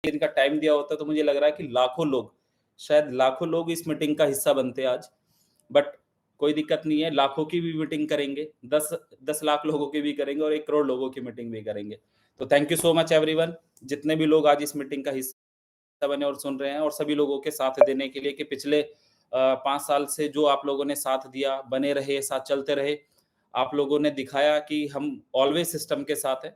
इनका टाइम दिया होता तो मुझे लग रहा है कि लाखों लोग, शायद लाखों लोग इस मीटिंग का हिस्सा बनते आज। बट कोई दिक्कत नहीं है, लाखों की भी मीटिंग करेंगे, 10 लाख लोगों की भी करेंगे और 1 करोड़ लोगों की मीटिंग भी करेंगे। तो thank you so much everyone, जितने भी लोग आज इस मीटिंग का हिस्सा बने और सुन रहे हैं, और सभी लोगों के साथ देने के लिए कि पिछले 5 साल से जो आप लोगों ने साथ दिया, बने रहे, साथ चलते रहे। आप लोगों ने दिखाया कि हम ऑलवेज सिस्टम के साथ हैं।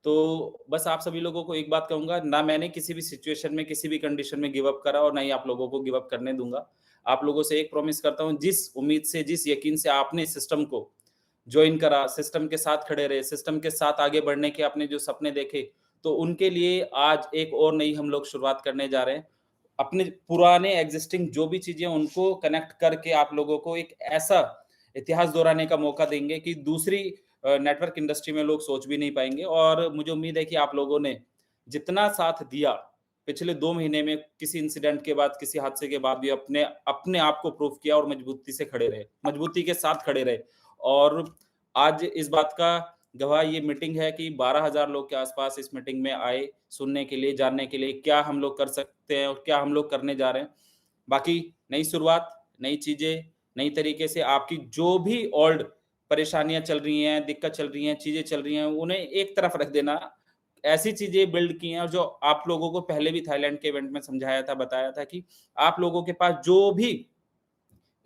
तो बस आप सभी लोगों को एक बात कहूँगा, ना मैंने किसी भी सिचुएशन में, किसी भी कंडीशन में गिव अप करा और ना ही आप लोगों को गिव अप करने दूँगा। आप लोगों से एक प्रॉमिस करता हूँ, जिस उम्मीद से, जिस यकीन से आपने सिस्टम को जॉइन करा, सिस्टम के साथ खड़े रहे, सिस्टम के साथ आगे बढ़ने के आपने जो सपने देखे, तो उनके लिए आज एक और नई हम लोग शुरुआत करने जा रहे हैं। अपने पुराने एक्जिस्टिंग जो भी चीज़ें हैं, उनको कनेक्ट करके आप लोगों को एक ऐसा इतिहास दोहराने का मौका देंगे कि दूसरी नेटवर्क इंडस्ट्री में लोग सोच भी नहीं पाएँगे। और मुझे उम्मीद है कि आप लोगों ने जितना साथ दिया, पिछले 2 महीने में किसी इंसिडेंट के बाद, किसी हादसे के बाद भी अपने अपने आप को प्रूव किया और मजबूती से खड़े रहे, मजबूती के साथ खड़े रहे। और आज इस बात का गवाह ये मीटिंग है कि 12,000 लोग के आसपास इस मीटिंग में आए, सुनने के लिए, जानने के लिए क्या हम लोग कर सकते हैं और क्या हम लोग करने जा रहे हैं। बाकी नई शुरुआत, नई चीज़ें, नई तरीके से आपकी जो भी ओल्ड परेशानियाँ चल रही हैं, दिक्कत चल रही हैं, चीज़ें चल रही हैं, उन्हें एक तरफ रख देना। ऐसी चीज़ें बिल्ड की हैं और जो आप लोगों को पहले भी थाईलैंड के इवेंट में समझाया था, बताया था कि आप लोगों के पास जो भी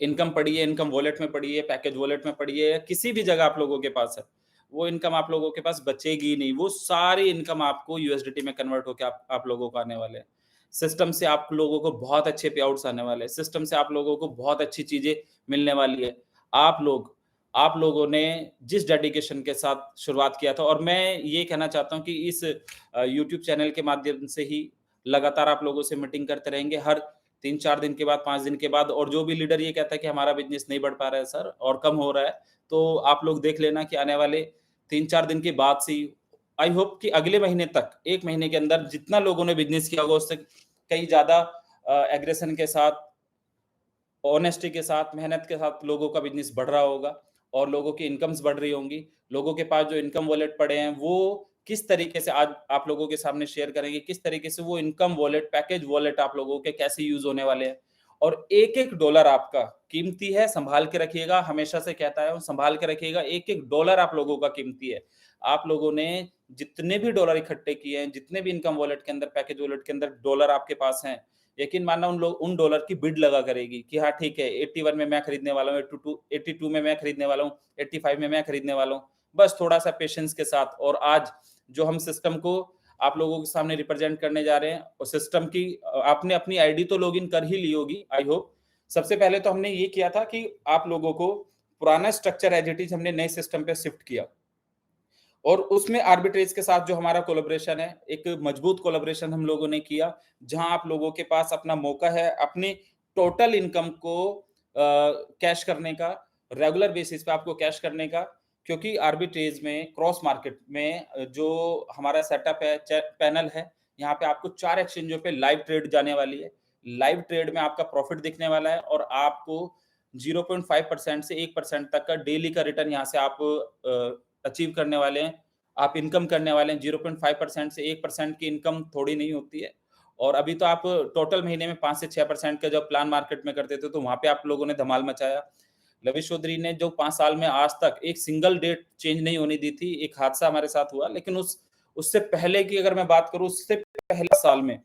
इनकम पड़ी है, इनकम वॉलेट में पड़ी है, पैकेज वॉलेट में पड़ी है, या किसी भी जगह आप लोगों के पास है, वो इनकम आप लोगों के पास बचेगी नहीं। वो सारी इनकम आपको यूएसडीटी में कन्वर्ट होके आप लोगों को आने वाले हैं। सिस्टम से आप लोगों को बहुत अच्छे पे-आउट्स आने वाले हैं। सिस्टम से आप लोगों को बहुत अच्छी चीज़ें मिलने वाली है। आप लोगों ने जिस डेडिकेशन के साथ शुरुआत किया था, और मैं ये कहना चाहता हूँ कि इस यूट्यूब चैनल के माध्यम से ही लगातार आप लोगों से मीटिंग करते रहेंगे, हर 3-4 दिन के बाद, 5 दिन के बाद। और जो भी लीडर ये कहता है कि हमारा बिज़नेस नहीं बढ़ पा रहा है सर और कम हो रहा है, तो आप लोग देख लेना कि आने वाले 3-4 दिन के बाद से ही, आई होप कि अगले महीने तक, 1 महीने के अंदर जितना लोगों ने बिज़नेस किया होगा उससे कहीं ज़्यादा एग्रेशन के साथ, ऑनेस्टी के साथ, मेहनत के साथ लोगों का बिज़नेस बढ़ रहा होगा और लोगों की इनकम्स बढ़ रही होंगी। लोगों के पास जो इनकम वॉलेट पड़े हैं, वो किस तरीके से आज आप लोगों के सामने शेयर करेंगे, किस तरीके से वो इनकम वॉलेट, पैकेज वॉलेट आप लोगों के कैसे यूज़ होने वाले हैं। और एक-एक डॉलर आपका कीमती है, सँभाल के रखिएगा, हमेशा से कहता आया हूँ, सँभाल के रखिएगा, एक-एक डॉलर आप लोगों का कीमती है। आप लोगों ने जितने भी डॉलर इकट्ठे किए हैं, जितने भी इनकम वॉलेट के अंदर, पैकेज वॉलेट के अंदर डॉलर आपके पास हैं, यकीन मानना उन डॉलर की बिड लगा करेगी कि हाँ ठीक है, 81 में मैं खरीदने वाला हूँ, 82 में मैं खरीदने वाला हूँ, 85 में मैं खरीदने वाला हूँ। बस थोड़ा-सा पेशेंस के साथ। और आज जो हम सिस्टम को आप लोगों के सामने रिप्रेजेंट करने जा रहे हैं, और सिस्टम की आपने अपनी आईडी तो लॉगिन कर ही ली होगी, आई होप। सबसे पहले तो हमने ये किया था कि आप लोगों को पुराना स्ट्रक्चर एज़ इट इज़ हमने नए सिस्टम पे शिफ्ट किया। और उसमें आर्बिट्रेज के साथ जो हमारा कोलैबोरेशन है, एक मजबूत कोलैबोरेशन हम लोगों ने किया, जहाँ आप लोगों के पास अपना मौका है अपनी टोटल इनकम को कैश करने का, रेगुलर बेसिस पे आपको कैश करने का। क्योंकि आर्बिट्रेज में, क्रॉस मार्केट में जो हमारा सेटअप है, पैनल है, यहाँ पे आपको 4 एक्सचेंजों पे लाइव ट्रेड जाने वाली है। लाइव ट्रेड में आपका प्रॉफिट दिखने वाला है और आपको 0.5% से 1% तक का डेली का रिटर्न यहाँ से आप अचीव करने वाले हैं। आप इनकम करने वाले हैं। 0.5% से 1% की इनकम थोड़ी नहीं होती है। और अभी तो आप टोटल महीने में 5 से 6% का जब प्लान मार्केट में करते थे, तो वहाँ पे आप लोगों ने धमाल मचाया। लविश चौधरी ने जो 5 साल में आज तक एक सिंगल डेट चेंज नहीं होने दी थी, एक हादसा हमारे साथ हुआ, लेकिन उससे पहले की अगर मैं बात करूँ, उससे पहले साल में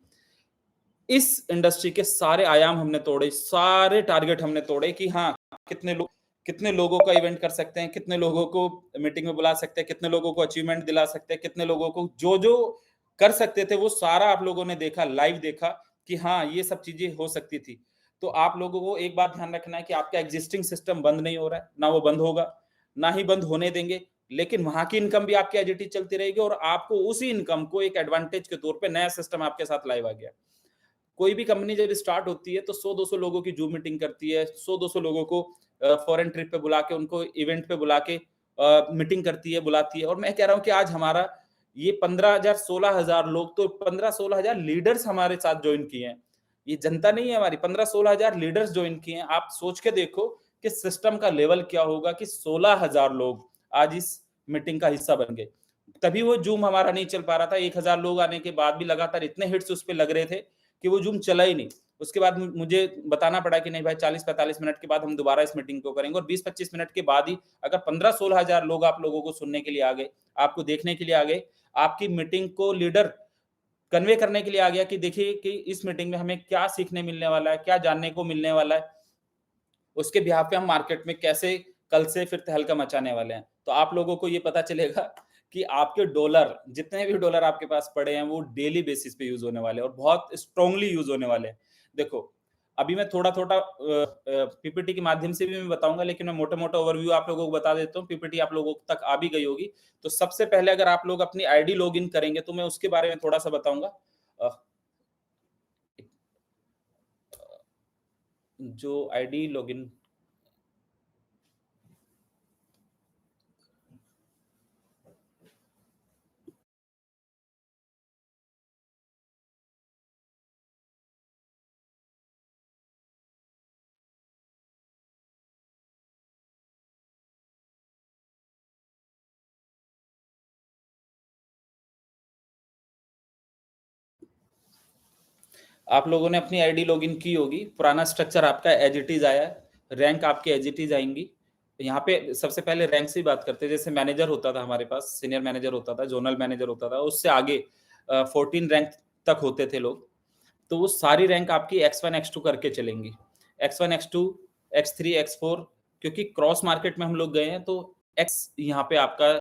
इस इंडस्ट्री के सारे आयाम हमने तोड़े, सारे टारगेट हमने तोड़े कि हाँ, कितने लोगों का इवेंट कर सकते हैं, कितने लोगों को मीटिंग में बुला सकते हैं, कितने लोगों को अचीवमेंट दिला सकते हैं, कितने लोगों को जो-जो कर सकते थे, वो सारा आप लोगों ने देखा, लाइव देखा कि हाँ, ये सब चीज़ें हो सकती थी। तो आप लोगों को एक बात ध्यान रखना है कि आपका एक्जिस्टिंग सिस्टम बंद नहीं हो रहा है, ना वो बंद होगा, ना ही बंद होने देंगे। लेकिन वहाँ की इनकम भी आपकी एज़ इट इज़ चलती रहेगी और आपको उसी इनकम को एक एडवांटेज के तौर पे नया सिस्टम आपके साथ लाइव आ गया। कोई भी कंपनी जब स्टार्ट होती है तो 100-200 लोगों की जूम मीटिंग करती है, 100-200 लोगों को फॉरेन ट्रिप पे बुला के, उनको इवेंट पे बुला के मीटिंग करती है, बुलाती है। और मैं कह रहा हूँ कि आज हमारा ये 15,000 16,000 लोग, तो 15-16,000 लीडर्स हमारे साथ जॉइन किए हैं। ये जनता नहीं है हमारी, 15-16,000 लीडर्स जॉइन किए हैं। आप सोच के देखो कि सिस्टम का लेवल क्या होगा कि 16,000 लोग आज इस मीटिंग का हिस्सा बन गए। तभी वो जूम हमारा नहीं चल पा रहा था। 1000 लोग आने के बाद भी लगातार इतने हिट्स उस पे लग रहे थे कि वो जूम चला ही नहीं। उसके बाद मुझे बताना पड़ा कि नहीं भाई 40-45 मिनट के बाद हम दोबारा इस मीटिंग को करेंगे, और 20-25 मिनट के बाद ही अगर 15-16 हजार लोग आप लोगों को सुनने के लिए आ गए, आपको देखने के लिए आ गए, आपकी मीटिंग को लीडर कन्वे करने के लिए आ गया कि देखिए कि इस मीटिंग में हमें क्या सीखने मिलने वाला है, क्या जानने को मिलने वाला है, उसके बिहाफ पे हम मार्केट में कैसे कल से फिर तहलका मचाने वाले हैं। तो आप लोगों को ये पता चलेगा कि आपके डॉलर, जितने भी डॉलर आपके पास पड़े हैं, वो डेली बेसिस पे यूज होने वाले हैं और बहुत स्ट्रांगली यूज होने वाले हैं। देखो, अभी मैं थोड़ा-थोड़ा पीपीटी के माध्यम से भी मैं बताऊँगा, लेकिन मैं मोटा-मोटा ओवरव्यू आप लोगों को बता देता हूँ। पीपीटी आप लोगों तक आ भी गई होगी। तो सबसे पहले अगर आप लोग अपनी आईडी लॉगिन करेंगे, तो मैं उसके बारे में थोड़ा-सा बताऊँगा। अ, जो आईडी लॉगिन आप लोगों ने अपनी आईडी लॉगिन की होगी, पुराना स्ट्रक्चर आपका एज़ इट इज़ आया है, रैंक आपकी एज़ इट इज़ आएँगी। यहाँ पे सबसे पहले रैंक से ही बात करते हैं, जैसे मैनेजर होता था हमारे पास, सीनियर मैनेजर होता था, ज़ोनल मैनेजर होता था, उससे आगे 14 रैंक तक होते थे लोग। तो वो सारी रैंक आपकी X1, X2 करके चलेंगी। X1, X2, X3, X4, क्योंकि क्रॉस मार्केट में हम लोग गए हैं, तो X यहाँ पे आपका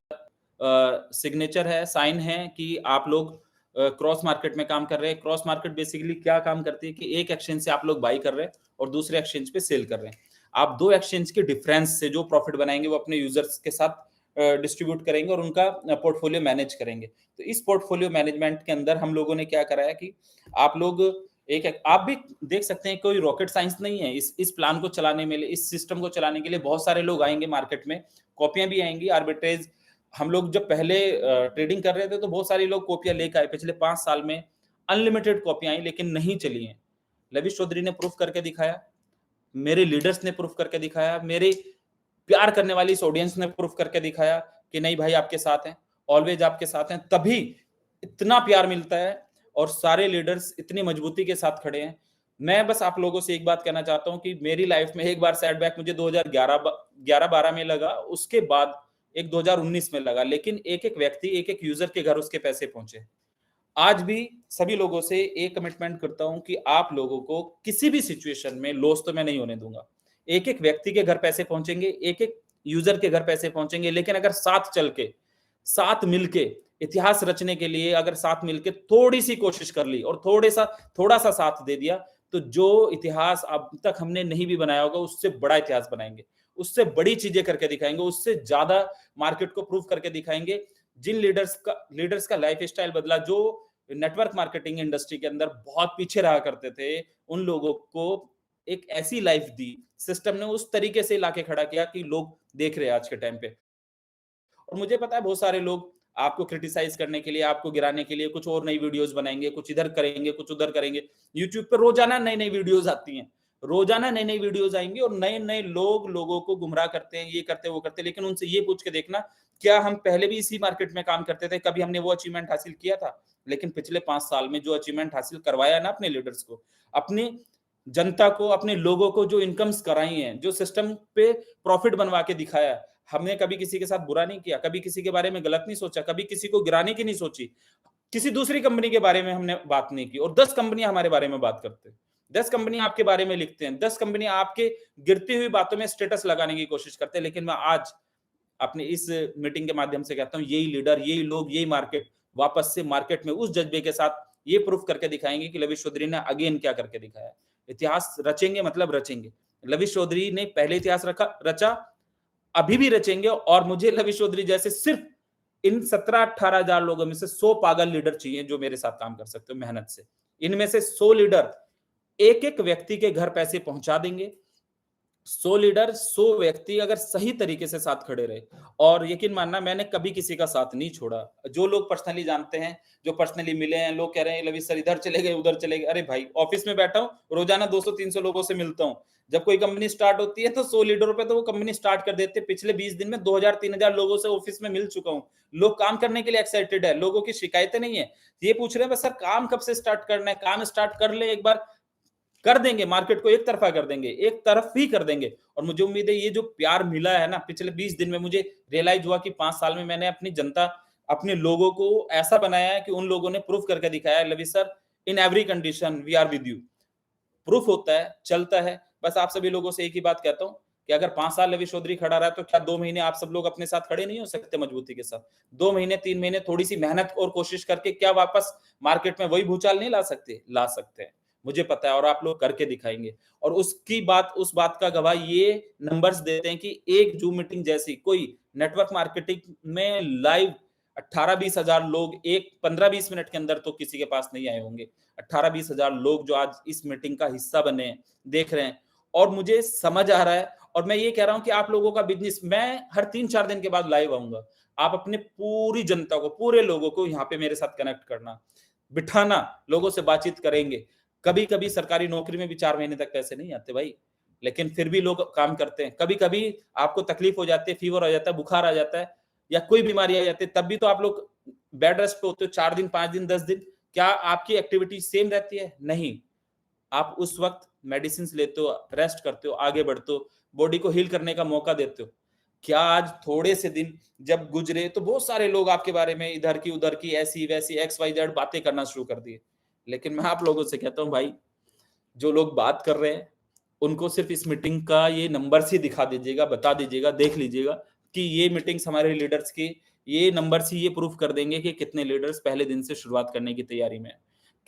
सिग्नेचर है, साइन है कि आप लोग क्रॉस मार्केट में काम कर रहे हैं। क्रॉस मार्केट बेसिकली क्या काम करती है कि एक एक्सचेंज से आप लोग बाई कर रहे हैं और दूसरे एक्सचेंज पे सेल कर रहे हैं। आप 2 एक्सचेंज के डिफरेंस से जो प्रॉफिट बनाएँगे, वो अपने यूज़र्स के साथ डिस्ट्रीब्यूट करेंगे और उनका पोर्टफोलियो मैनेज करेंगे। तो इस पोर्टफोलियो मैनेजमेंट के अंदर हम लोगों ने क्या करा है कि आप लोग एक आप भी देख सकते हैं, कोई रॉकेट साइंस नहीं है। इस प्लान को चलाने में, इस सिस्टम को चलाने के लिए बहुत सारे लोग आएँगे मार्केट में, कॉपियाँ भी आएँगी, आर्बिट्रेज। हम लोग जब पहले ट्रेडिंग कर रहे थे, तो बहुत सारे लोग कॉपियाँ लेके आए। पिछले 5 साल में अनलिमिटेड कॉपियाँ आई, लेकिन नहीं चली हैं। लविश चौधरी ने प्रूफ करके दिखाया, मेरे लीडर्स ने प्रूफ करके दिखाया, मेरे प्यार करने वाली इस ऑडियंस ने प्रूफ करके दिखाया कि नहीं भाई आपके साथ हैं, ऑलवेज आपके साथ हैं। तभी इतना प्यार मिलता है और सारे लीडर्स इतनी मजबूती के साथ खड़े हैं। मैं बस आप लोगों से एक बात कहना चाहता हूँ कि मेरी लाइफ में एक बार सेटबैक मुझे 2011-12 में लगा, उसके बाद एक 2019 में लगा, लेकिन एक-एक व्यक्ति, एक-एक यूज़र के घर उसके पैसे पहुँचे। आज भी सभी लोगों से एक कमिटमेंट करता हूँ कि आप लोगों को किसी भी सिचुएशन में लॉस तो मैं नहीं होने दूँगा। एक-एक व्यक्ति के घर पैसे पहुँचेंगे, एक-एक यूज़र के घर पैसे पहुँचेंगे, लेकिन अगर साथ चल के, साथ मिलके इतिहास रचने के लिए अगर साथ मिलके थोड़ी-सी कोशिश कर ली और थोड़ा-सा साथ दे दिया, तो जो इतिहास अब तक हमने नहीं भी बनाया होगा, उससे बड़ा इतिहास बनाएँगे। उससे बड़ी चीज़ें करके दिखाएँगे, उससे ज़्यादा मार्केट को प्रूव करके दिखाएँगे। जिन लीडर्स का लाइफ़स्टाइल बदला, जो नेटवर्क मार्केटिंग इंडस्ट्री के अंदर बहुत पीछे रहा करते थे, उन लोगों को एक ऐसी लाइफ़ दी, सिस्टम ने उस तरीके से लाके खड़ा किया कि लोग देख रहे हैं आज के टाइम पे। और मुझे पता है बहुत सारे लोग आपको क्रिटिसाइज़ करने के लिए, आपको गिराने के लिए कुछ और नई वीडियोज़ बनाएँगे, कुछ इधर करेंगे, कुछ उधर करेंगे। यूट्यूब पे रोज़ाना नई-नई वीडियोज़ आती हैं। रोज़ाना नई-नई वीडियोज़ आएँगी और नए-नए लोग लोगों को गुमराह करते हैं, ये करते हैं, वो करते हैं। लेकिन उनसे ये पूछ के देखना, क्या हम पहले भी इसी मार्केट में काम करते थे? कभी हमने वो अचीवमेंट हासिल किया था? लेकिन पिछले 5 साल में जो अचीवमेंट हासिल करवाया है ना अपने लीडर्स को, अपनी जनता को, अपने लोगों को जो इनकम्स कराई हैं, जो सिस्टम पे प्रॉफिट बनवा के दिखाया है, हमने कभी किसी के साथ बुरा नहीं किया, कभी किसी के बारे में गलत नहीं सोचा, कभी किसी को गिराने की नहीं सोची। किसी दूसरी कंपनी के बारे में हमने बात नहीं की, और 10 कंपनियाँ हमारे बारे में बात करते हैं। 10 कंपनियाँ आपके बारे में लिखते हैं, 10 कंपनियाँ आपके गिरती हुई बातों में स्टेटस लगाने की कोशिश करते हैं। लेकिन मैं आज अपनी इस मीटिंग के माध्यम से कहता हूँ, यही लीडर, यही लोग, यही मार्केट वापस से मार्केट में उस जज्बे के साथ ये प्रूफ करके दिखाएँगे कि लविश चौधरी ने अगेन क्या करके दिखाया है। इतिहास रचेंगे मतलब रचेंगे। लविश चौधरी ने पहले इतिहास रचा, अभी भी रचेंगे, और मुझे लविश चौधरी जैसे सिर्फ इन 17-18 हजार लोगों में से 100 पागल लीडर चाहिए जो मेरे साथ काम कर सकते हो मेहनत से। इनमें से 100 लीडर एक-एक व्यक्ति के घर पैसे पहुंचा देंगे, 100 लीडर 100 व्यक्ति अगर सही तरीके से साथ खड़े रहे, और यकीन मानना मैंने कभी किसी का साथ नहीं छोड़ा। जो लोग पर्सनली जानते हैं, जो पर्सनली मिले हैं, लोग कह रहे हैं लवी सर इधर चले गए, उधर चले गए। अरे भाई ऑफिस में बैठा हूँ, रोजाना 200-300 लोगों से मिलता हूँ। जब कोई कंपनी स्टार्ट होती है तो 100 लीडरों पे तो वो कंपनी स्टार्ट कर देते हैं। पिछले 20 दिन में 2000-3000 लोगों से ऑफिस में मिल चुका हूँ। लोग काम करने के लिए एक्साइटेड है, लोगों की शिकायतें नहीं है। ये पूछ रहे हैं बस सर काम कब से स्टार्ट करना है, काम स्टार्ट कर ले एक बार, कर देंगे, मार्केट को एक तरफा कर देंगे, एक तरफ ही कर देंगे। और मुझे उम्मीद है ये जो प्यार मिला है ना पिछले 20 दिन में, मुझे रियलाइज हुआ कि 5 साल में मैंने अपनी जनता, अपने लोगों को ऐसा बनाया है कि उन लोगों ने प्रूफ करके दिखाया है, लवी sir in every condition we are with you. Proof होता है, चलता है। बस आप सभी लोगों से एक ही बात कहता हूँ कि अगर 5 साल लवी चौधरी खड़ा रहा तो क्या 2 महीने आप सब लोग अपने साथ खड़े नहीं हो सकते मजबूती के साथ? 2 महीने, 3 महीने थोड़ी-सी मेहनत और कोशिश करके क्या वापस मार्केट में वही भूचाल नहीं ला सकते? ला सकते हैं। मुझे पता है और आप लोग करके दिखाएँगे। और उसकी बात, उस बात का गवाह ये नंबर्स देते हैं कि एक ज़ूम मीटिंग जैसी कोई नेटवर्क मार्केटिंग में लाइव 18-20 हज़ार लोग एक 15-20 मिनट के अंदर तो किसी के पास नहीं आए होंगे। 18-20 हज़ार लोग जो आज इस मीटिंग का हिस्सा बने हैं, देख रहे हैं, और मुझे समझ आ रहा है। और मैं ये कह रहा हूँ कि आप लोगों का बिज़नेस, मैं हर 3-4 दिन के बाद लाइव आऊँगा। आप अपने पूरी जनता को, पूरे लोगों को यहाँ पे मेरे साथ कनेक्ट करना, बिठाना, लोगों से बातचीत करेंगे। कभी-कभी सरकारी नौकरी में भी 4 महीने तक पैसे नहीं आते भाई, लेकिन फिर भी लोग काम करते हैं। कभी-कभी आपको तकलीफ हो जाती है, फीवर हो जाता है, बुखार आ जाता है या कोई बीमारी आ जाती है, तब भी तो आप लोग बेड रेस्ट पे होते हो 4 दिन, 5 दिन, 10 दिन। क्या आपकी एक्टिविटी सेम रहती है? नहीं। आप उस वक़्त मेडिसिन्स लेते हो, रेस्ट करते हो, आगे बढ़ते हो, बॉडी को हील करने का मौका देते हो। क्या आज थोड़े से दिन जब गुज़रे तो बहुत सारे लोग आपके बारे में इधर की, उधर की, ऐसी-वैसी एक्स-वाई-ज़ेड बातें करना शुरू कर दिए। लेकिन मैं आप लोगों से कहता हूँ भाई, जो लोग बात कर रहे हैं, उनको सिर्फ़ इस मीटिंग का ये नंबर्स ही दिखा दीजिएगा, बता दीजिएगा, देख लीजिएगा कि ये मीटिंग्स हमारे लीडर्स की, ये नंबर्स ही ये प्रूफ कर देंगे कि कितने लीडर्स पहले दिन से शुरुआत करने की तैयारी में हैं।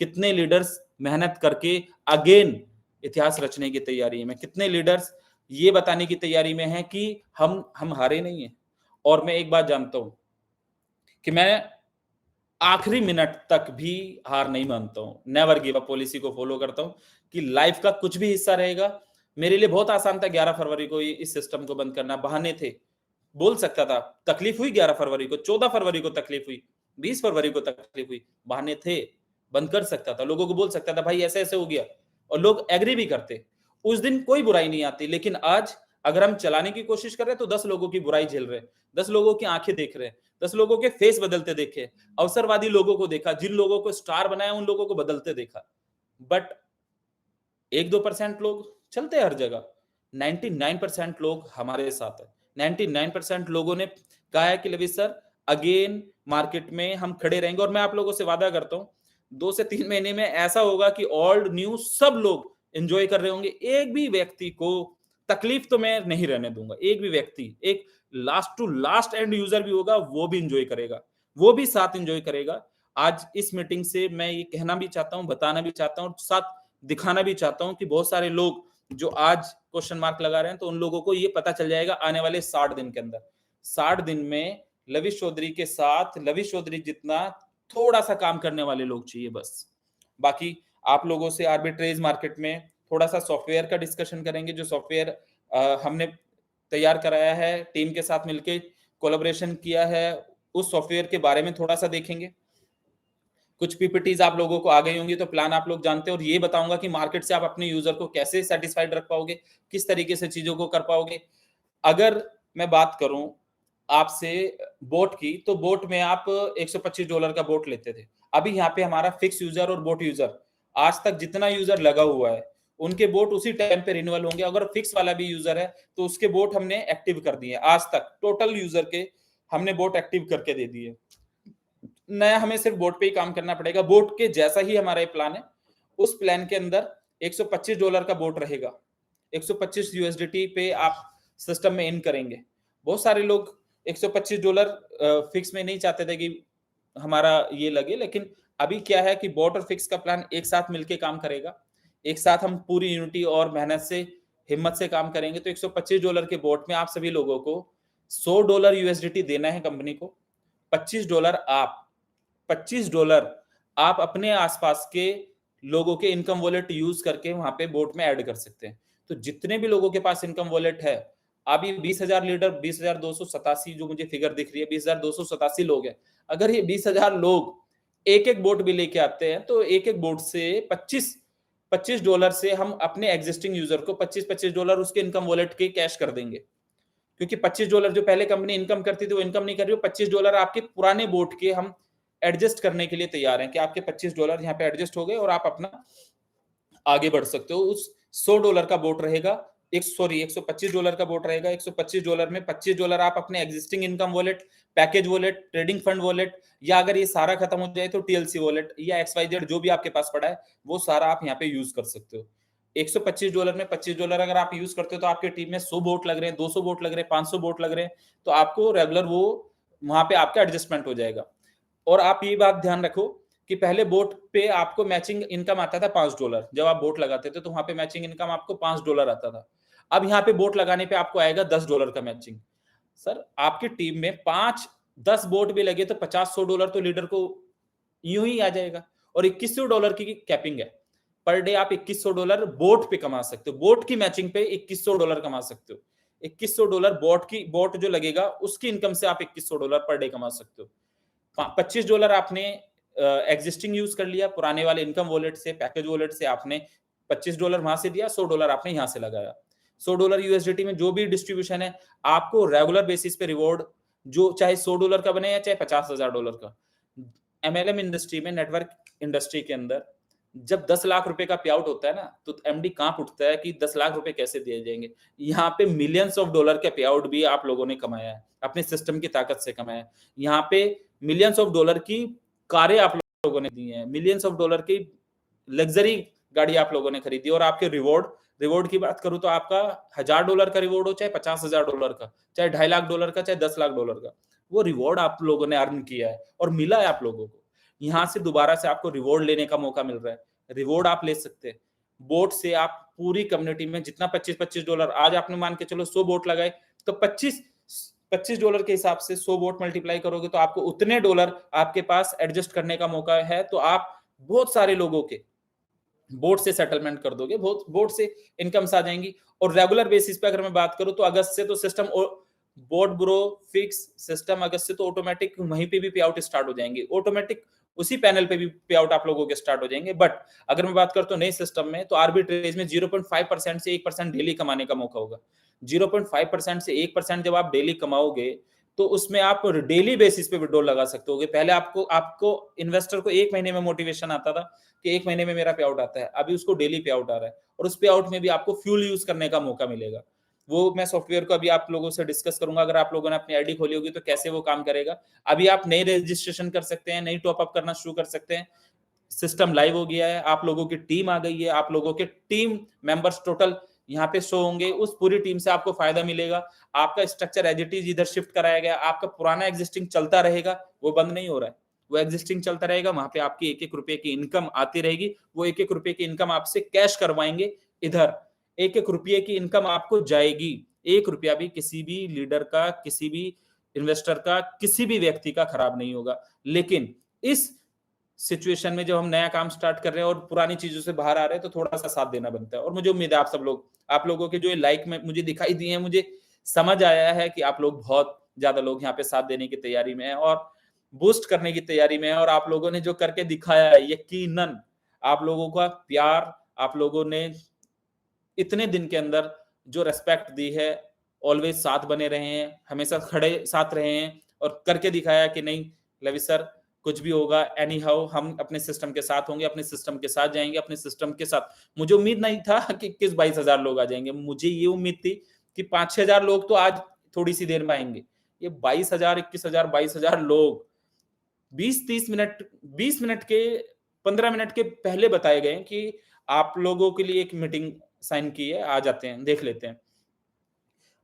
कितने लीडर्स मेहनत करके अगेन इतिहास रचने की तैयारी में, कितने लीडर्स ये बताने की तैयारी में हैं कि हम हारे नहीं हैं। और मैं एक बात जानता हूँ कि मैं आखिरी मिनट तक भी हार नहीं मानता हूँ। नेवर गिव अप पॉलिसी को फॉलो करता हूँ कि लाइफ का कुछ भी हिस्सा रहेगा। मेरे लिए बहुत आसान था 11 फरवरी को इस सिस्टम को बंद करना, बहाने थे। बोल सकता था, तकलीफ हुई 11 फरवरी को, 14 फरवरी को तकलीफ हुई, 20 फरवरी को तकलीफ हुई, बहाने थे। बंद कर सकता था, लोगों को बोल सकता था भाई ऐसे-ऐसे हो गया, और लोग एग्री भी करते। उस दिन कोई बुराई नहीं आती, लेकिन आज अगर हम चलाने की कोशिश कर रहे हैं तो 10 लोगों की बुराई झेल रहे हैं, 10 लोगों की आँखें देख रहे हैं, 10 लोगों के फेस बदलते देखे, अवसरवादी लोगों को देखा, जिन लोगों को स्टार बनाया उन लोगों को बदलते देखा। बट 1-2% लोग चलते हैं हर जगह, 99% लोग हमारे साथ हैं। 99% लोगों ने कहा है कि लवी सर अगेन मार्केट में हम खड़े रहेंगे, और मैं आप लोगों से वादा करता हूँ 2 से 3 महीने में ऐसा होगा कि ओल्ड न्यू सब लोग एन्जॉय कर रहे होंगे। एक भी व्यक्ति को तकलीफ तो मैं नहीं रहने दूँगा। एक भी व्यक्ति, एक last to last end user भी होगा, वो भी एन्जॉय करेगा। वो भी साथ एन्जॉय करेगा। आज इस मीटिंग से मैं ये कहना भी चाहता हूँ, बताना भी चाहता हूँ, साथ दिखाना भी चाहता हूँ कि बहुत सारे लोग जो आज क्वेश्चन मार्क लगा रहे हैं, तो उन लोगों को ये पता चल जाएगा आने वाले 60 दिन के अंदर। 60 दिन में लवीश चौधरी के साथ लवीश चौधरी जितना थोड़ा-सा काम करने वाले लोग चाहिए बस। बाकी आप लोगों से आर्बिट्रेज मार्केट में थोड़ा-सा सॉफ्टवेयर का डिस्कशन करेंगे, जो सॉफ्टवेयर हमने तैयार कराया है, टीम के साथ मिलके कोलैबोरेशन किया है, उस सॉफ्टवेयर के बारे में थोड़ा-सा देखेंगे। कुछ पीपीटीज़ आप लोगों को आ गई होंगी, तो प्लान आप लोग जानते हैं, और ये बताऊँगा कि मार्केट से आप अपने यूज़र को कैसे सैटिस्फाइड रख पाओगे, किस तरीके से चीज़ों को कर पाओगे। अगर मैं बात करूँ आपसे बोट की, तो बोट में आप $125 का बोट लेते थे। अभी यहाँ पे हमारा फिक्स यूज़र और बोट यूज़र, आज तक जितना यूज़र लगा हुआ है, उनके बोट उसी टाइम पे रिन्यूअल होंगे। अगर फिक्स वाला भी यूज़र है, तो उसके बोट हमने एक्टिव कर दिए। आज तक टोटल यूज़र के हमने बोट एक्टिव करके दे दिए। नया हमें सिर्फ बोट पे ही काम करना पड़ेगा। बोट के जैसा ही हमारा ये प्लान है। उस प्लान के अंदर $125 का बोट रहेगा। 125 यूएसडीटी पे आप सिस्टम में इन करेंगे। बहुत सारे लोग $125 फिक्स में नहीं चाहते थे कि हमारा ये लगे, लेकिन अभी क्या है कि बोट और फिक्स का प्लान एक साथ मिलके काम करेगा। एक साथ हम पूरी यूनिटी और मेहनत से, हिम्मत से काम करेंगे, तो $125 के बोट में आप सभी लोगों को $100 यूएसडीटी देना है कंपनी को। $25 आप अपने आसपास के लोगों के इनकम वॉलेट यूज करके वहां पे बोट में ऐड कर सकते हैं। तो जितने भी लोगों के पास इनकम वॉलेट है, अब ये 20,000 लीडर 20,287 जो मुझे फिगर दिख रही है 20,287 लोग हैं। अगर ये 20,000 लोग एक-एक बोट भी लेके आते हैं तो एक-एक बोट से $25 से हम अपने एग्जिस्टिंग यूजर को $25 उसके इनकम वॉलेट के कैश कर देंगे। क्योंकि $25 जो पहले कंपनी इनकम करती थी वो इनकम नहीं कर रही, वो $25 आपके पुराने बोट के हम एडजस्ट करने के लिए तैयार हैं कि आपके $25 यहाँ पे एडजस्ट हो गए और आप अपना आगे बढ़ सकते हो। उस $100 का बोट रहेगा, $125 का बोट रहेगा। $125 में $25 आप अपने existing income wallet, package wallet, trading fund wallet, या अगर ये सारा खत्म हो जाए तो टीएलसी वॉलेट या XYZ जो भी आपके पास पड़ा है वो सारा आप यहाँ पे यूज कर सकते हो। $125 में $25 अगर आप यूज करते हो तो आपकी टीम में 100 बोट लग रहे हैं, 200 बोट लग रहे हैं, 500 बोट लग रहे हैं, तो आपको रेगुलर वो वहां पे आपका एडजस्टमेंट हो जाएगा। और आप ये बात ध्यान रखो कि पहले बोट पे आपको मैचिंग इनकम आता था $5। जब आप बोट लगाते थे तो वहां पे मैचिंग इनकम आपको $5 आता था। अब यहाँ पे बोट लगाने पे आपको आएगा $10 का मैचिंग। सर आपकी टीम में 5-10 बोट भी लगे तो $50-100 तो लीडर को यूं ही आ जाएगा। और $2100 की कैपिंग है। पर डे आप $2100 बोट पे कमा सकते हो। बोट की मैचिंग पे $2100 कमा सकते हो। $2100 बोट जो लगेगा उसकी इनकम से आप $2100 पर डे कमा सकते हो। $25 आपने एग्जिस्टिंग यूज कर लिया पुराने वाले इनकम वॉलेट से, पैकेज वॉलेट से आपने $25 वहां से दिया, $100 आपने यहां से लगाया। $100 यूएसडीटी में जो भी डिस्ट्रीब्यूशन है आपको रेगुलर बेसिस पे रिवॉर्ड, जो चाहे $100 का बने या चाहे $50,000 का। एमएलएम इंडस्ट्री में, नेटवर्क इंडस्ट्री के अंदर जब 10 लाख रुपए का पे आउट होता है ना तो एमडी कांप उठता है कि 10 लाख रुपए कैसे दिए जाएंगे। यहाँ पे मिलियंस ऑफ डॉलर का पे आउट भी आप लोगों ने कमाया है, अपने सिस्टम की ताकत से कमाया है। यहाँ पे मिलियंस ऑफ डॉलर की कारें आप लोगों ने दी हैं, मिलियंस ऑफ डॉलर की लग्जरी गाड़ी आप लोगों ने खरीदी। और आपके रिवॉर्ड की बात करूं तो आपका $1000 का रिवॉर्ड हो, चाहे $50,000 का, चाहे $2.5 लाख का, चाहे $10 लाख का, वो रिवॉर्ड आप लोगों ने अर्न किया है और मिला है आप लोगों को। यहाँ से दोबारा से आपको रिवॉर्ड लेने का मौका मिल रहा है, रिवॉर्ड आप ले सकते हैं। बोट से आप पूरी कम्युनिटी में जितना $25 आज आपने मान के चलो 100 बोट लगाए तो $25 के हिसाब से 100 बोट मल्टीप्लाई करोगे तो आपको उतने डॉलर आपके पास एडजस्ट करने का मौका है। तो आप बहुत सारे लोगों के बोट से सेटलमेंट कर दोगे, बहुत बोट से इनकम्स आ जाएंगी। और रेगुलर बेसिस पे अगर मैं बात करूं तो अगस्त से तो सिस्टम बोट ब्रो फिक्स सिस्टम अगस्त से तो ऑटोमेटिक वहीं पे भी पे आउट स्टार्ट हो जाएंगे, ऑटोमेटिक उसी पैनल पे भी पे आउट आप लोगों के स्टार्ट हो जाएंगे। बट अगर मैं बात करता हूं नए सिस्टम में तो आर्बिट्रेज में 0.5% से 1% डेली कमाने का मौका होगा। 0.5% से 1% जब आप डेली कमाओगे तो उसमें आप डेली बेसिस पे विड्रॉल लगा सकते हो। पहले आपको इन्वेस्टर को 1 महीने में मोटिवेशन आता था कि 1 महीने में मेरा पे आउट आता है, अभी उसको डेली पे आउट आ रहा है और उस पे आउट में भी आपको फ्यूल यूज करने का मौका मिलेगा। वो मैं सॉफ्टवेयर को अभी आप लोगों से डिस्कस करूंगा, अगर आप लोगों ने अपनी आईडी खोली होगी तो कैसे वो काम करेगा। अभी आप नई रजिस्ट्रेशन कर सकते हैं, नई टॉप अप करना शुरू कर सकते हैं। सिस्टम लाइव हो गया है, आप लोगों की टीम आ गई है, आप लोगों के टीम मेंबर्स टोटल यहाँ पे शो होंगे, उस पूरी टीम से आपको फायदा मिलेगा। आपका स्ट्रक्चर एज इट इज इधर शिफ्ट कराया गया, आपका पुराना एग्जिस्टिंग चलता रहेगा, वो बंद नहीं हो रहा है, वो एग्जिस्टिंग चलता रहेगा। वहां पे आपकी एक-एक रुपए की इनकम आती रहेगी, वो एक-एक रुपए की इनकम आपसे कैश करवाएंगे इधर, एक-एक रुपये की इनकम आपको जाएगी। 1 रुपया भी किसी भी लीडर का, किसी भी इन्वेस्टर का, किसी भी व्यक्ति का खराब नहीं होगा। लेकिन इस सिचुएशन में जब हम नया काम स्टार्ट कर रहे हैं और पुरानी चीजों से बाहर आ रहे हैं तो थोड़ा सा साथ देना बनता है। और मुझे उम्मीद है आप लोगों के जो लाइक में मुझे दिखाई दिए हैं, मुझे समझ आया है कि आप लोग बहुत ज्यादा लोग यहाँ पे साथ देने की तैयारी में है और बूस्ट करने की तैयारी में है। और आप लोगों ने जो करके दिखाया है, यकीनन आप लोगों का प्यार, आप लोगों ने इतने दिन के अंदर जो रेस्पेक्ट दी है, ऑलवेज साथ बने रहे हैं, हमेशा खड़े साथ रहे हैं और करके दिखाया कि नहीं लवी सर कुछ भी होगा एनी हाउ हम अपने सिस्टम के साथ होंगे, अपने सिस्टम के साथ जाएंगे, अपने सिस्टम के साथ। मुझे उम्मीद नहीं था कि 21-22 हजार लोग आ जाएंगे, मुझे ये उम्मीद थी कि 5-6 हजार लोग तो आज थोड़ी सी देर में आएंगे। ये 22 हजार, 21 हजार, 22 हजार लोग 20-30 मिनट, 20 मिनट के 15 मिनट के पहले बताए गए कि आप लोगों के लिए एक मीटिंग साइन की है, आ जाते हैं, देख लेते हैं।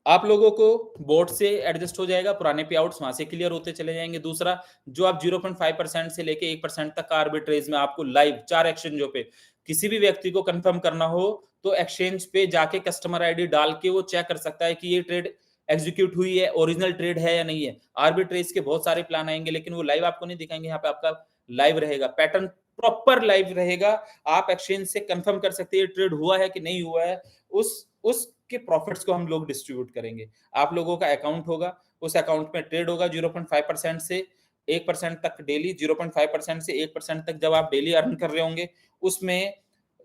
आप लोगों को बोर्ड से एडजस्ट हो जाएगा, पुराने पे आउट्स वहां से क्लियर होते चले जाएंगे। दूसरा, जो आप 0.5% से लेके 1% तक का आर्बिट्रेज में आपको लाइव 4 एक्सचेंजों पे किसी भी व्यक्ति को कंफर्म करना हो तो एक्सचेंज पे जाके कस्टमर आईडी डाल के वो चेक कर सकता है कि ये ट्रेड एग्जीक्यूट हुई है, ओरिजिनल ट्रेड है या नहीं है। आर्बिट्रेज के बहुत सारे प्लान आएंगे लेकिन वो लाइव आपको नहीं दिखाएंगे, यहाँ पे आपका लाइव रहेगा। पैटर्न प्रॉपर लाइव रहेगा। आप एक्सचेंज से कंफर्म कर सकते हैं ट्रेड हुआ है कि नहीं हुआ है। उसके प्रॉफिट्स को हम लोग डिस्ट्रीब्यूट करेंगे। आप लोगों का अकाउंट होगा, उस अकाउंट में ट्रेड होगा 0.5% से 1% तक डेली, 0.5% से 1% तक जब आप डेली अर्न कर रहे होंगे, उसमें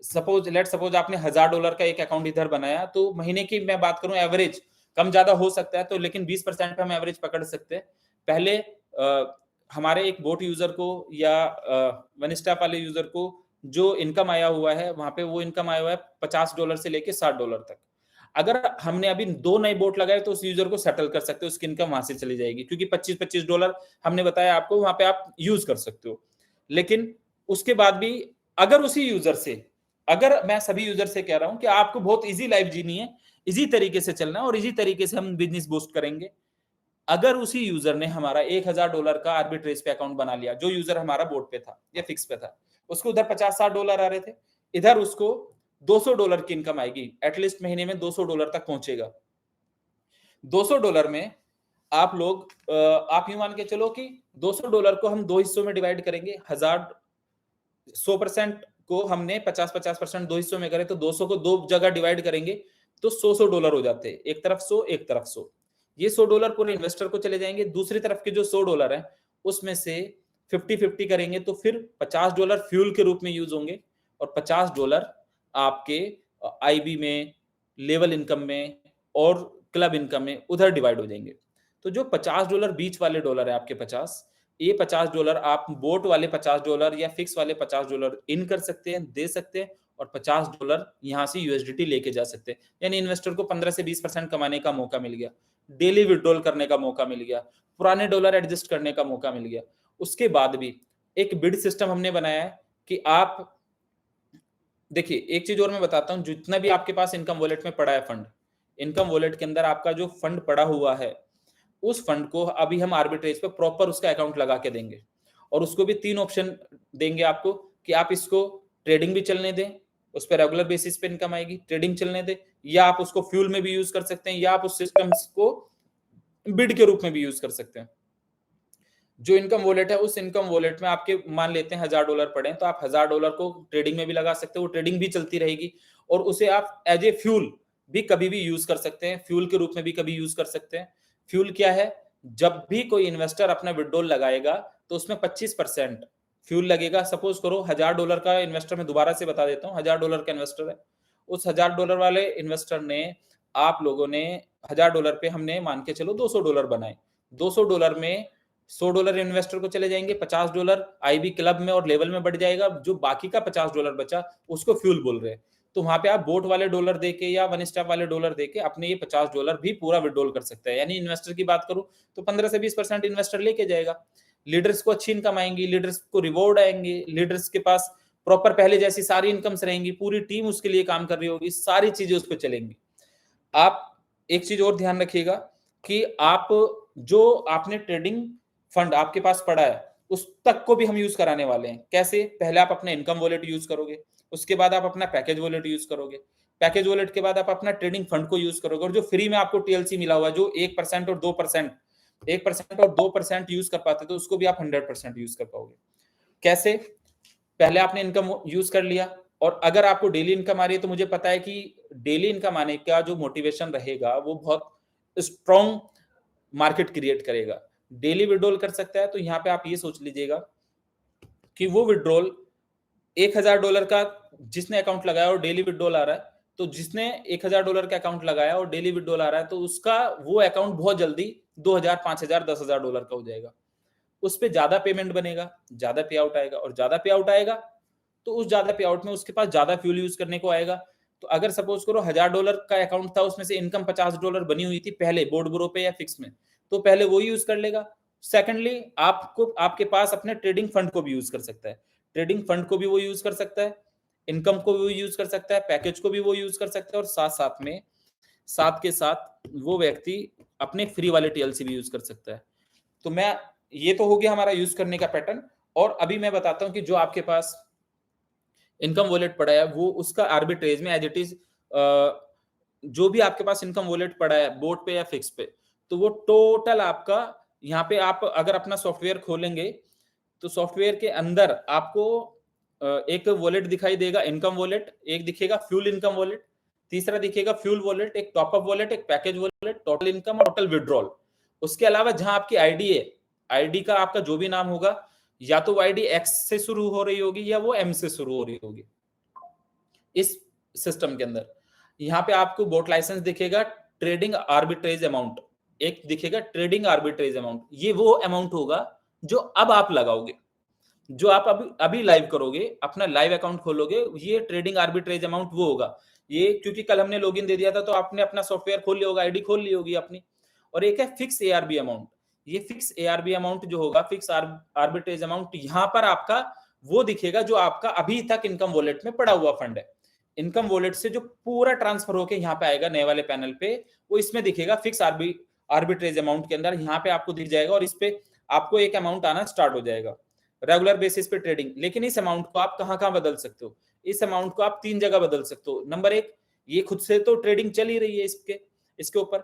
सपोज आपने $1000 का एक अकाउंट इधर बनाया, तो महीने की मैं बात करूं एवरेज, कम ज्यादा हो सकता है तो, लेकिन 20% पे हम एवरेज पकड़ सकते हैं। पहले हमारे एक बोट यूजर को या वन स्टॉप वाले यूजर को जो इनकम आया हुआ है, वहां पे वो इनकम आया हुआ है $50 से लेके $60 तक। अगर हमने अभी 2 नए बोट लगाए तो उस यूजर को सेटल कर सकते हो, उसकी इनकम वहां से चली जाएगी, क्योंकि $25-25 हमने बताया आपको, वहां पे आप यूज कर सकते हो। लेकिन उसके बाद भी अगर उसी यूजर से, अगर मैं सभी यूजर से कह रहा हूं कि आपको बहुत इजी लाइफ जीनी है, इजी तरीके से चलना है और इजी तरीके से हम बिजनेस बूस्ट करेंगे। अगर उसी यूजर ने हमारा $1000 का आर्बिट्रेज पे अकाउंट बना लिया, जो यूजर हमारा बोर्ड पे था या फिक्स पे था, उसको उधर $50-60 आ रहे थे, इधर उसको $200 की इनकम आएगी, एटलीस्ट महीने में $200 तक पहुंचेगा। $200 में आप लोग आप यूं मान के चलो कि $200 को हम 2 हिस्सों में डिवाइड करेंगे। 100% को हमने 50-50% 2 हिस्सों में करे, तो 200 को 2 जगह डिवाइड करेंगे तो $100 हो जाते हैं। एक तरफ 100, एक तरफ 100। ये $100 पूरे इन्वेस्टर को चले जाएंगे। दूसरी तरफ के जो $100 है, उसमें से 50-50 करेंगे तो फिर $50 फ्यूल के रूप में यूज होंगे और $50 आपके आईबी में, लेवल इनकम में और क्लब इनकम में उधर डिवाइड हो जाएंगे। तो जो $50 बीच वाले डॉलर है आपके 50, ये $50 आप बोट वाले $50 या फिक्स वाले $50 इन कर सकते हैं, दे सकते हैं और $50 यहां से यूएसडीटी लेके जा सकते हैं। यानी इन्वेस्टर को 15 से 20% कमाने का मौका मिल गया, डेली विड्रॉल करने का मौका मिल गया, पुराने डॉलर एडजस्ट करने का मौका मिल गया। उसके बाद भी एक बिड सिस्टम हमने बनाया है कि आप देखिए, एक चीज और मैं बताता हूं, जितना भी आपके पास इनकम वॉलेट में पड़ा है फंड, इनकम वॉलेट के अंदर आपका जो फंड पड़ा हुआ है, उस फंड को अभी हम आर्बिट्रेज पे प्रॉपर उसका अकाउंट लगा के देंगे और उसको भी 3 ऑप्शन देंगे आपको कि आप इसको ट्रेडिंग भी चलने दें, उस पर रेगुलर बेसिस पे इनकम आएगी, ट्रेडिंग चलने दें, या आप उसको फ्यूल में भी यूज कर सकते हैं, या आप उस सिस्टम को बिड के रूप में भी यूज कर सकते हैं। जो इनकम वॉलेट है, उस इनकम वॉलेट में आपके मान लेते हैं $1000 पड़े, तो आप $1000 को ट्रेडिंग में भी लगा सकते हो, वो ट्रेडिंग भी चलती रहेगी और उसे आप एज ए फ्यूल भी कभी भी यूज कर सकते हैं, फ्यूल के रूप में भी कभी यूज कर सकते हैं। फ्यूल क्या है? जब भी कोई इन्वेस्टर अपना विड्रॉल लगाएगा तो उसमें 25% फ्यूल लगेगा। सपोज करो $1000 का इन्वेस्टर, मैं दोबारा से बता देता हूँ, $1000 का इन्वेस्टर है, उस $1000 वाले इन्वेस्टर ने, आप लोगों ने $1000 पे हमने मान के चलो $200 बनाए, $200 में $100 इन्वेस्टर को चले जाएंगे, $50 आईबी क्लब में और लेवल में बढ़ जाएगा, जो बाकी का $50 बचा उसको फ्यूल बोल रहे हैं। तो वहां पे आप बोट वाले डॉलर देके या वन स्टॉप वाले डॉलर देके अपने ये $50 भी पूरा विड्रॉल कर सकते हैं। यानी इन्वेस्टर की बात करूं तो 15 से 20% इन्वेस्टर लेके जाएगा। लीडर्स को अच्छी इनकम आएंगी, लीडर्स को रिवॉर्ड आएंगे, लीडर्स के पास प्रॉपर पहले जैसी सारी इनकम्स रहेंगी, पूरी टीम उसके लिए काम कर रही होगी, सारी चीजें उस पर चलेंगी। आप एक चीज और ध्यान रखिएगा कि आप जो आपने ट्रेडिंग फंड आपके पास पड़ा है, उस तक को भी हम यूज कराने वाले हैं। कैसे? पहले आप अपने इनकम वॉलेट यूज करोगे, उसके बाद आप अपना पैकेज वॉलेट यूज करोगे, पैकेज वॉलेट के बाद आप अपना ट्रेडिंग फंड को यूज करोगे, और जो फ्री में आपको टीएलसी मिला हुआ है, जो 1% और 2%, 1% और 2% यूज कर पाते, तो उसको भी आप 100% यूज कर पाओगे। कैसे? पहले आपने इनकम यूज कर लिया, और अगर आपको डेली इनकम आ रही है, तो मुझे पता है कि डेली इनकम आने का जो मोटिवेशन रहेगा वो बहुत स्ट्रॉन्ग मार्केट क्रिएट करेगा। डेली विड्रॉल कर सकता है, तो यहाँ पे आप ये सोच लीजिएगा कि वो विड्रॉल $1000 का जिसने अकाउंट लगाया और डेली विड्रॉल आ रहा है, तो जिसने $1000 का अकाउंट लगाया और डेली विड्रॉल आ रहा है, तो उसका वो अकाउंट बहुत जल्दी 2000, 5000, $10,000 का हो जाएगा। उस पे ज्यादा पेमेंट बनेगा, ज्यादा पे आउट आएगा, और ज्यादा पे आउट आएगा तो उस ज्यादा पे आउट में उसके पास ज्यादा फ्यूल यूज करने को आएगा। तो अगर सपोज करो $1000 का अकाउंट था, उसमें से इनकम $50 बनी हुई थी पहले बोर्ड ब्रो पे या फिक्स में, तो पहले वो यूज कर लेगा। सेकंडली आपको, आपके पास अपने ट्रेडिंग फंड को भी यूज कर सकता है, ट्रेडिंग फंड को भी वो यूज कर सकता है, इनकम को भी वो यूज कर सकता है, पैकेज को भी वो यूज कर सकता है, और साथ साथ में, साथ के साथ वो व्यक्ति अपने फ्री वाले टीएलसी भी यूज कर सकता है। तो मैं, ये तो हो गया हमारा यूज करने का पैटर्न। और अभी मैं बताता हूं कि जो आपके पास इनकम वॉलेट पड़ा है, वो उसका आर्बिट्रेज में एज इट इज, जो भी आपके पास इनकम वॉलेट पड़ा है बोट पे या फिक्स पे, तो वो टोटल आपका, यहाँ पे आप अगर अपना सॉफ्टवेयर खोलेंगे तो सॉफ्टवेयर के अंदर आपको एक वॉलेट दिखाई देगा इनकम वॉलेट, एक दिखेगा फ्यूल इनकम वॉलेट, तीसरा दिखेगा फ्यूल वॉलेट, एक टॉपअप वॉलेट, एक पैकेज वॉलेट, टोटल इनकम और टोटल विड्रॉल। उसके अलावा जहां आपकी आईडी है, आईडी का आपका जो भी नाम होगा, या तो वो आईडी एक्स से शुरू हो रही होगी या वो एम से शुरू हो रही होगी। इस सिस्टम के अंदर यहाँ पे आपको बोट लाइसेंस दिखेगा, ट्रेडिंग आर्बिट्रेज अमाउंट, एक दिखेगा ट्रेडिंग आर्बिट्रेज अमाउंट। ये वो अमाउंट होगा जो अब आप लगाओगे, जो आप अभी अभी लाइव करोगे, अपना लाइव अकाउंट खोलोगे, ये ट्रेडिंग आर्बिट्रेज अमाउंट वो होगा। ये क्योंकि कल हमने लॉगिन दे दिया था तो आपने अपना सॉफ्टवेयर खोल लिया होगा, आईडी खोल ली होगी अपनी। और एक है फिक्स एआरबी अमाउंट। ये फिक्स एआरबी अमाउंट जो होगा, फिक्स आर्बिट्रेज अमाउंट, यहां पर आपका वो दिखेगा जो आपका अभी तक इनकम वॉलेट में पड़ा हुआ फंड है। इनकम वॉलेट से जो पूरा ट्रांसफर होके यहाँ पे आएगा नए वाले पैनल पे, वो इसमें दिखेगा फिक्स आर्बिट्रेज अमाउंट के अंदर, यहाँ पे आपको दिख जाएगा और इस पे आपको एक अमाउंट आना स्टार्ट हो जाएगा रेगुलर बेसिस पे ट्रेडिंग। लेकिन इस अमाउंट को आप कहाँ बदल सकते हो? इस अमाउंट को आप 3 जगह बदल सकते हो। नंबर 1, ये खुद से तो ट्रेडिंग चल ही रही है इसके ऊपर।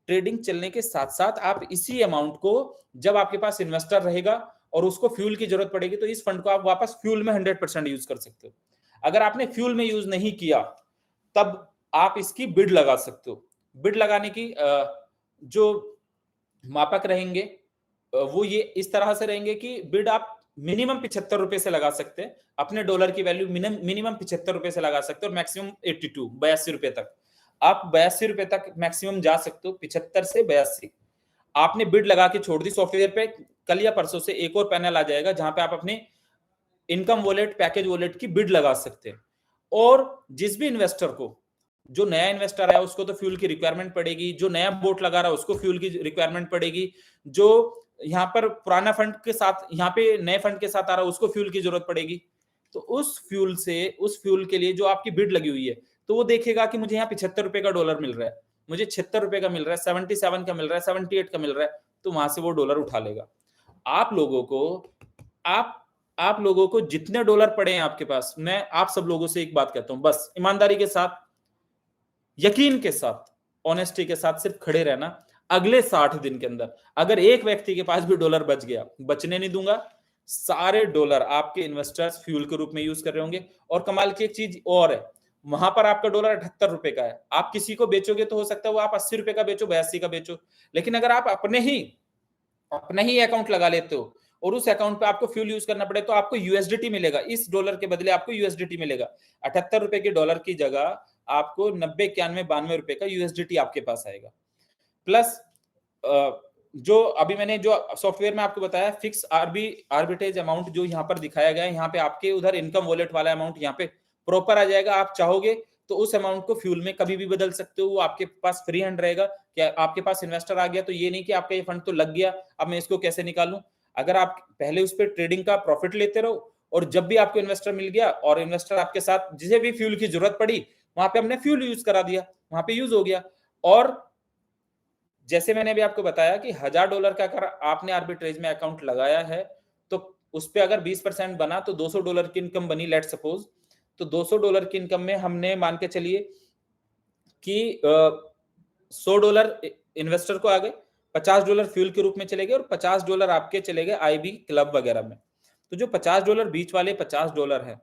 ट्रेडिंग चलने के साथ साथ आप इसी अमाउंट को, जब आपके पास इन्वेस्टर रहेगा और उसको फ्यूल की जरूरत पड़ेगी, तो इस फंड को आप वापस फ्यूल में 100% यूज कर सकते हो। अगर आपने फ्यूल में यूज नहीं किया, तब आप इसकी बिड लगा सकते हो। बिड लगाने की जो मापक रहेंगे वो ये इस तरह से रहेंगे कि बिड आप मिनिमम 75 रुपए से लगा सकते हैं। अपने डॉलर की वैल्यू मिनिमम 75 रुपए से लगा सकते हो और मैक्सिमम 82 रुपए तक। आप 82 रुपए तक मैक्सिमम जा सकते हो, 75 से 82। आपने बिड लगा के छोड़ दी सॉफ्टवेयर पे, कल या परसों से एक और पैनल आ जाएगा जहां पे आप अपने इनकम वॉलेट, पैकेज वॉलेट की बिड लगा सकते हैं। और जिस भी इन्वेस्टर को, जो नया इन्वेस्टर है उसको तो फ्यूल की रिक्वायरमेंट पड़ेगी, जो नया बोट लगा रहा है उसको फ्यूल की रिक्वायरमेंट पड़ेगी, जो यहाँ पर पुराना फंड के साथ, यहाँ पे नए फंड के साथ आ रहा है उसको फ्यूल की जरूरत पड़ेगी। तो उस फ्यूल के लिए जो आपकी बिड लगी हुई है, तो वो देखेगा कि मुझे यहाँ 75 रुपए का डॉलर मिल रहा है, मुझे 76 रुपए का मिल रहा है, 77 का मिल रहा है, 78 का मिल रहा है, तो वहां से वो डॉलर उठा लेगा। आप लोगों को जितने डॉलर पड़े हैं आपके पास, मैं आप सब लोगों से एक बात कहता हूं, बस ईमानदारी के साथ, यकीन के साथ, ऑनेस्टी के साथ सिर्फ खड़े रहना। अगले 60 दिन के अंदर अगर एक व्यक्ति के पास भी डॉलर बच गया, बचने नहीं दूंगा, सारे डॉलर आपके इन्वेस्टर्स फ्यूल के रूप में यूज कर रहे होंगे। और कमाल की एक चीज और है, वहां पर आपका डॉलर 78 रुपए का है, आप किसी को बेचोगे तो हो सकता है वो आप 80 रुपए का बेचो, 82 का बेचो। लेकिन अगर आप अपने ही अकाउंट लगा लेते हो और उस अकाउंट पे आपको फ्यूल यूज करना पड़े, तो आपको यूएसडीटी मिलेगा, इस डॉलर के बदले आपको यूएसडीटी मिलेगा। 78 रुपए के डॉलर की जगह आपको 90, 91, 92 रुपए का यूएसडीटी आपके पास आएगा। प्लस जो अभी मैंने जो सॉफ्टवेयर में आपको बताया, फिक्स आर्बिट्रेज अमाउंट जो यहाँ पर दिखाया गया है, यहाँ पे आपके उधर इनकम वॉलेट वाला अमाउंट यहाँ पे प्रॉपर आ जाएगा। आप चाहोगे तो उस अमाउंट को फ्यूल में कभी भी बदल सकते हो, वो आपके पास फ्री हैंड रहेगा। क्या आपके पास इन्वेस्टर आ गया तो ये नहीं कि आपका ये फंड तो लग गया, अब मैं इसको कैसे निकालूं। अगर आप पहले उस पर ट्रेडिंग का प्रॉफिट लेते रहो, और जब भी आपको इन्वेस्टर मिल गया और इन्वेस्टर आपके साथ जिसे भी फ्यूल की जरूरत पड़ी, वहां पे हमने फ्यूल यूज करा दिया, वहां पे यूज हो गया। और जैसे मैंने भी आपको बताया कि $1000 का अगर आपने आर्बिट्रेज में अकाउंट लगाया है, तो उस पे अगर 20% बना तो $200 की इनकम बनी, लेट सपोज। तो $200 की इनकम में हमने मान के चलिए कि $100 इन्वेस्टर को आ गए, $50 फ्यूल के रूप में चले गए और $50 आपके चले गए आईबी क्लब वगैरह में। तो जो $50 बीच वाले $50 है,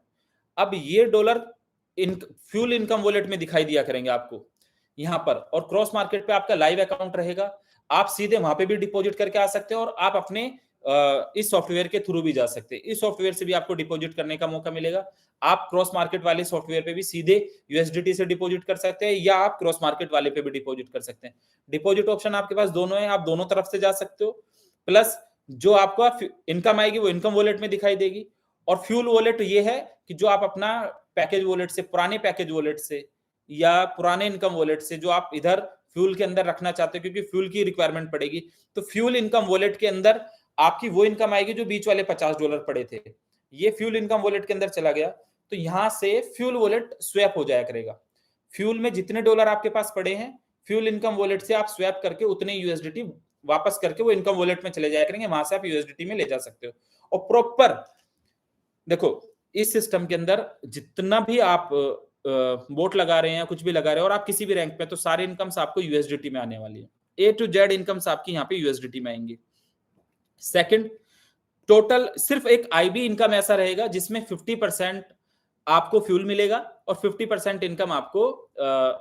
अब ये डॉलर फ्यूल इनकम वॉलेट में दिखाई दिया करेंगे आपको यहां पर। और क्रॉस मार्केट पे आपका लाइव अकाउंट रहेगा, आप सीधे वहां पे भी डिपॉजिट करके आ सकते हो और आप अपने इस सॉफ्टवेयर के थ्रू भी जा सकते हैं। इस सॉफ्टवेयर से भी आपको डिपॉजिट करने का मौका मिलेगा। आप क्रॉस मार्केट वाले सॉफ्टवेयर पे भी सीधे यूएसडीटी से डिपॉजिट कर सकते हैं, या आप क्रॉस मार्केट वाले पे भी डिपॉजिट कर सकते हैं। डिपॉजिट ऑप्शन आपके पास दोनों है, आप दोनों तरफ से जा सकते हो। प्लस जो आपका इनकम आएगी वो इनकम वॉलेट में दिखाई देगी। और फ्यूल वॉलेट ये है कि जो आप अपना पैकेज वॉलेट से, पुराने पैकेज वॉलेट से या पुराने इनकम वॉलेट से जो आप इधर फ्यूल के अंदर रखना चाहते हो, क्योंकि फ्यूल की रिक्वायरमेंट पड़ेगी, तो फ्यूल इनकम वॉलेट के अंदर आपकी वो इनकम आएगी जो बीच वाले $50 पड़े थे, ये फ्यूल इनकम वॉलेट के अंदर चला गया। तो यहां से फ्यूल वॉलेट स्वैप हो जाया करेगा। फ्यूल में जितने डॉलर आपके पास पड़े हैं, फ्यूल इनकम वॉलेट से आप स्वैप करके उतने यूएसडीटी वापस करके वो इनकम वॉलेट में चले जाया करेंगे, वहां से आप यूएसडीटी में ले जा सकते हो। और प्रॉपर देखो, इस सिस्टम के अंदर जितना भी आप बोट लगा रहे हैं, कुछ भी लगा रहे हैं, और आप किसी भी रैंक पे, तो सारे इनकम्स आपको यूएसडीटी में आने वाली है। A to Z इनकम्स आपकी यहाँ पे यूएसडीटी में आएंगी। सेकंड, टोटल सिर्फ एक आईबी इनकम ऐसा रहेगा जिसमें 50% आपको फ्यूल मिलेगा और 50% इनकम आपको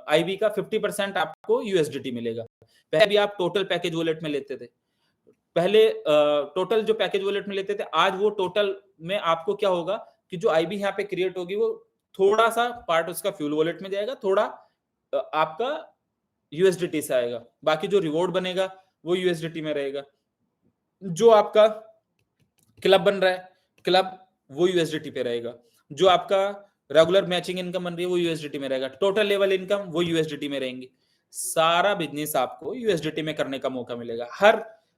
आईबी का 50% आपको यूएसडीटी मिलेगा। पहले भी आप टोटल पैकेज वॉलेट में लेते थे। पहले टोटल जो पैकेज वॉलेट में लेते थे, आज वो टोटल में आपको क्या होगा कि जो आईबी यहाँ पे क्रिएट होगी वो थोड़ा सा पार्ट उसका फ्यूल वॉलेट में जाएगा, थोड़ा आपका यूएसडीटी से आएगा, बाकी जो रिवॉर्ड बनेगा वो यूएसडीटी में रहेगा। जो आपका क्लब बन रहा है, क्लब वो यूएसडीटी पे रहेगा। जो आपका रेगुलर मैचिंग इनकम बन रही है वो यूएसडीटी में रहेगा। टोटल लेवल इनकम वो यूएसडीटी में रहेंगी। सारा बिजनेस आपको यूएसडीटी में करने का मौका मिलेगा।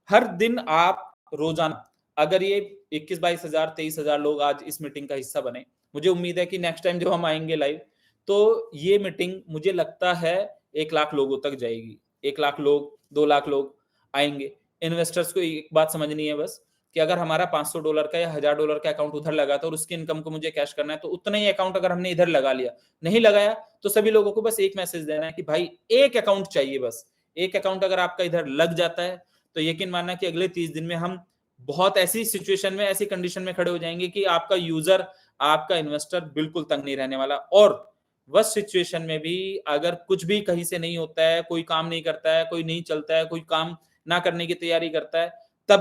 हर दिन आप रोजाना, अगर ये 21-22 हजार 23 हजार लोग आज इस मीटिंग का हिस्सा बने, मुझे उम्मीद है कि नेक्स्ट टाइम जब हम आएंगे लाइव तो ये मीटिंग मुझे लगता है 1 लाख लोगों तक जाएगी। 1 लाख लोग, 2 लाख लोग आएंगे। इन्वेस्टर्स को एक बात समझनी है बस कि अगर हमारा $500 का या $1000 का अकाउंट उधर लगा था और उसकी इनकम को मुझे कैश करना है, तो उतना ही अकाउंट अगर हमने इधर लगा लिया, नहीं लगाया तो सभी लोगों को बस एक मैसेज देना है कि भाई एक अकाउंट चाहिए। बस एक अकाउंट अगर आपका इधर लग जाता है तो यकीन मानना कि अगले 30 दिन में हम बहुत ऐसी सिचुएशन में, ऐसी कंडीशन में खड़े हो जाएंगे कि आपका यूजर, आपका इन्वेस्टर बिल्कुल तंग नहीं रहने वाला। और वर्स्ट सिचुएशन में भी अगर कुछ भी कहीं से नहीं होता है, कोई काम नहीं करता है, कोई नहीं चलता है, कोई काम ना करने की तैयारी करता है, तब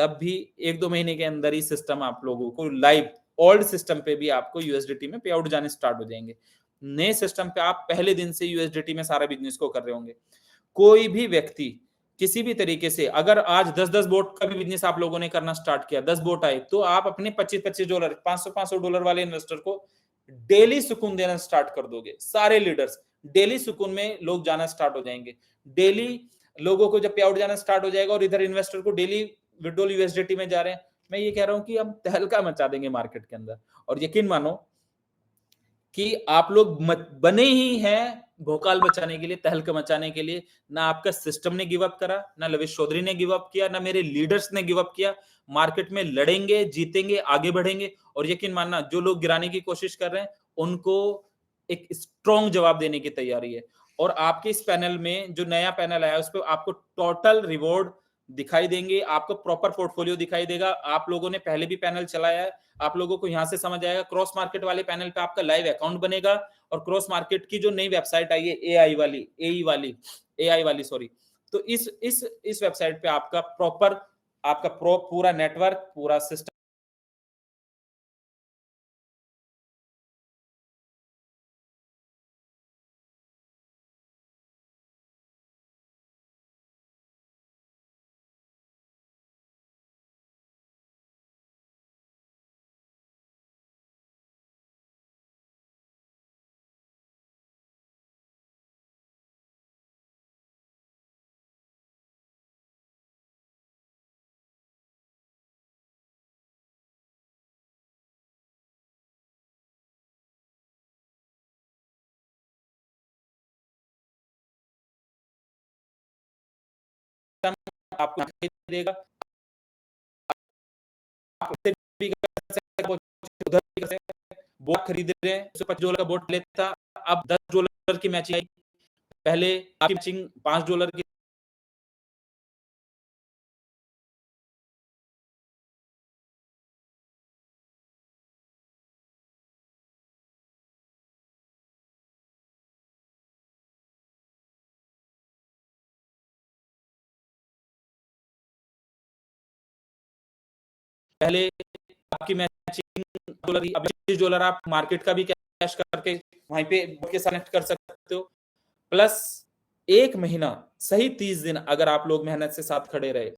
भी 1-2 महीने के अंदर ही सिस्टम आप लोगों को लाइव ओल्ड सिस्टम पे भी आपको यूएसडीटी में पे आउट जाने स्टार्ट हो जाएंगे। नए सिस्टम पे आप पहले दिन से यूएसडीटी में सारा बिजनेस को कर रहे होंगे। कोई भी व्यक्ति किसी भी तरीके से, अगर आज 10-10 बोट का भी बिजनेस आप लोगों ने करना स्टार्ट किया, 10 बोट आए, तो आप अपने $25-25 $500-500 वाले इन्वेस्टर को डेली सुकून देना स्टार्ट कर दोगे। सारे लीडर्स डेली सुकून में लोग जाना स्टार्ट हो जाएंगे। डेली लोगों को जब पे आउट जाना स्टार्ट हो जाएगा और इधर इन्वेस्टर को डेली विड्रॉल यूएसडीटी में जा रहे हैं, मैं ये कह रहा हूं कि हम तहलका मचा देंगे मार्केट के अंदर। और यकीन मानो कि आप लोग बने ही हैं भोकाल मचाने के लिए, तहलका मचाने के लिए। ना आपका सिस्टम ने गिव अप करा, ना लवेश चौधरी ने गिव अप किया, ना मेरे लीडर्स ने गिव अप किया। मार्केट में लड़ेंगे, जीतेंगे, आगे बढ़ेंगे। और यकीन मानना, जो लोग गिराने की कोशिश कर रहे हैं उनको एक स्ट्रॉन्ग जवाब देने की तैयारी है। और आपके इस पैनल में जो नया पैनल आया उस पर आपको टोटल रिवॉर्ड दिखाई देंगे, आपको प्रॉपर पोर्टफोलियो दिखाई देगा। आप लोगों ने पहले भी पैनल चलाया है, आप लोगों को यहां से समझ आएगा। क्रॉस मार्केट वाले पैनल पे आपका लाइव अकाउंट बनेगा और क्रॉस मार्केट की जो नई वेबसाइट आई है एआई वाली सॉरी, तो इस वेबसाइट पे आपका प्रॉपर आपका पूरा नेटवर्क, पूरा सिस्टम आपको देगा। आप भी कर सकते हैं, उधर भी कर सकते हैं। बोट खरीद रहे हैं, $25 का बोट लेता, अब $10 की मैचिंग आई। पहले आपकी मैचिंग $5 की पहले आपकी मैचिंग अब $25 आप मार्केट का भी कैश करके वहीं पे के कनेक्ट कर सकते हो। प्लस 1 महीना सही 30 दिन अगर आप लोग मेहनत से साथ खड़े रहे,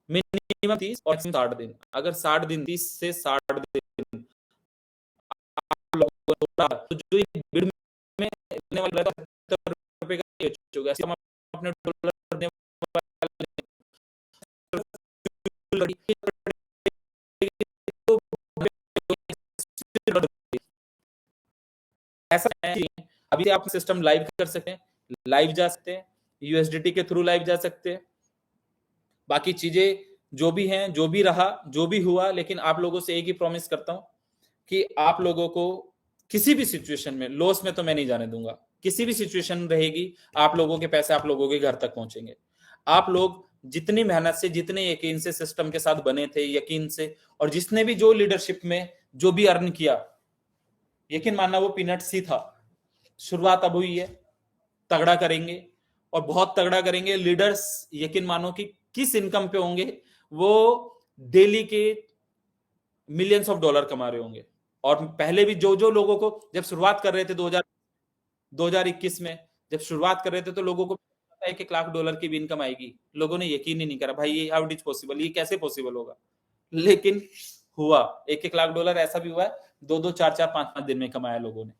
मिनिमम 30 और 60 दिन, अगर 60 दिन 30 से 60 दिन आप लोगों को तो जो ये बिड में लेने वाला रहता है ₹70 का बेचोगे, ऐसे हम अपने डॉलर देने वाले ऐसा है कि अभी आप सिस्टम लाइव कर सकते हैं, लाइव जा सकते हैं, यूएसडीटी के थ्रू लाइव जा सकते हैं। बाकी चीजें जो भी हैं, जो भी रहा, जो भी हुआ, लेकिन आप लोगों से एक ही प्रॉमिस करता हूं कि आप लोगों को किसी भी सिचुएशन में लॉस में तो मैं नहीं जाने दूंगा। किसी भी सिचुएशन रहेगी, आप लोगों के पैसे आप लोगों के घर तक पहुंचेंगे। आप लोग जितनी मेहनत से, जितने यकीन से सिस्टम के साथ बने थे, यकीन से, और जिसने भी जो लीडरशिप में जो भी अर्न किया, यकीन मानना वो पीनट्स ही था। शुरुआत अब हुई है, तगड़ा करेंगे और बहुत तगड़ा करेंगे। लीडर्स यकीन मानो कि किस इनकम पे होंगे, वो डेली के मिलियंस ऑफ डॉलर कमा रहे होंगे। और पहले भी जो जो लोगों को जब शुरुआत कर रहे थे 2021 में जब शुरुआत कर रहे थे तो लोगों को 1-1 लाख डॉलर की भी इनकम आएगी। लोगों ने यकीन ही नहीं करा, भाई ये हाउ इट इज पॉसिबल, ये कैसे पॉसिबल होगा। लेकिन हुआ, 1-1 लाख डॉलर ऐसा भी हुआ है 2-2, 4-4, 5-5 दिन में कमाया लोगों ने।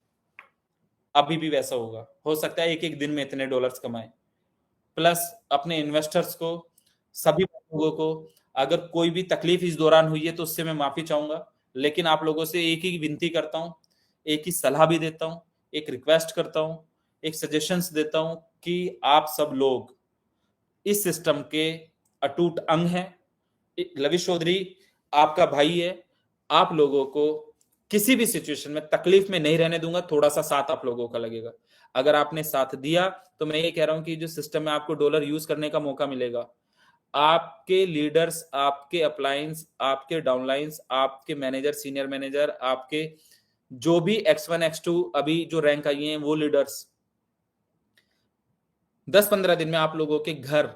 अभी भी वैसा होगा, हो सकता है 1-1 दिन में इतने डॉलर्स कमाए। प्लस अपने इन्वेस्टर्स को, सभी लोगों को, अगर कोई भी तकलीफ इस दौरान हुई है तो उससे मैं माफी चाहूंगा। लेकिन आप लोगों से एक ही विनती करता हूं, एक ही सलाह भी देता हूं, एक रिक्वेस्ट करता हूं, एक सजेशंस देता हूं कि आप सब लोग इस सिस्टम के अटूट अंग हैं। लविश चौधरी आपका भाई है, आप लोगों को किसी भी सिचुएशन में तकलीफ में नहीं रहने दूंगा। थोड़ा सा साथ आप लोगों का लगेगा। अगर आपने साथ दिया तो मैं ये कह रहा हूं कि जो सिस्टम में आपको डॉलर यूज करने का मौका मिलेगा, आपके लीडर्स, आपके अपलायंस, आपके डाउनलाइंस, आपके मैनेजर, सीनियर मैनेजर, आपके जो भी X1 X2 अभी जो रैंक आई हैं वो लीडर्स 10-15 दिन में आप लोगों के घर,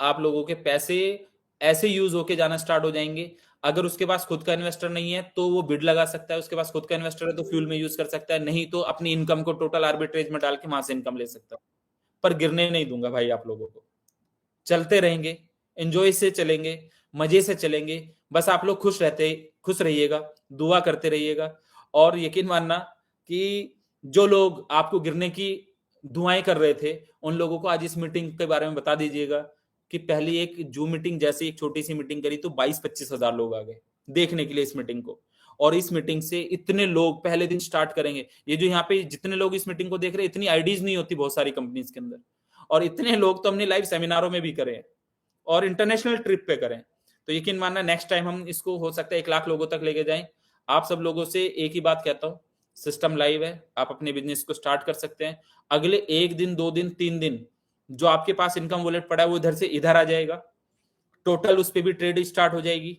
आप लोगों के पैसे ऐसे यूज होके जाना स्टार्ट हो जाएंगे। अगर उसके पास खुद का इन्वेस्टर नहीं है तो वो बिड लगा सकता है, उसके पास खुद का इन्वेस्टर है तो फ्यूल में यूज कर सकता है, नहीं तो अपनी इनकम को टोटल आर्बिट्रेज में डाल के वहां से इनकम ले सकता है। पर गिरने नहीं दूंगा भाई आप लोगों को। चलते रहेंगे, एंजॉय से चलेंगे, मजे से चलेंगे। बस आप लोग खुश रहिएगा, दुआ करते रहिएगा। और यकीन मानना कि जो लोग आपको गिरने की दुआएं कर रहे थे उन लोगों को आज इस मीटिंग के बारे में बता दीजिएगा कि पहली एक जूम मीटिंग जैसे एक छोटी सी मीटिंग करी तो 22-25 हजार लोग आ गए देखने के लिए इस मीटिंग को। और इस मीटिंग से इतने लोग पहले दिन स्टार्ट करेंगे। ये जो यहाँ पे जितने लोग इस मीटिंग को देख रहे हैं, इतनी आईडीज नहीं होती बहुत सारी कंपनीज के अंदर। और इतने लोग तो हमने लाइव सेमिनारों में भी करे हैं और इंटरनेशनल ट्रिप पे करें। तो यकीन मानना नेक्स्ट टाइम हम इसको हो सकता है 1 लाख लोगों तक लेके जाएं। आप सब लोगों से एक ही बात कहता हूं, सिस्टम लाइव है, आप अपने बिजनेस को स्टार्ट कर सकते हैं। अगले 1 दिन, 2 दिन, 3 दिन जो आपके पास इनकम वॉलेट पड़ा है वो इधर से इधर आ जाएगा, टोटल उस पर भी ट्रेड स्टार्ट हो जाएगी।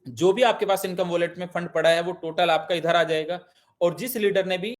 जो भी आपके पास इनकम वॉलेट में फंड पड़ा है वो टोटल आपका इधर आ जाएगा। और जिस लीडर ने भी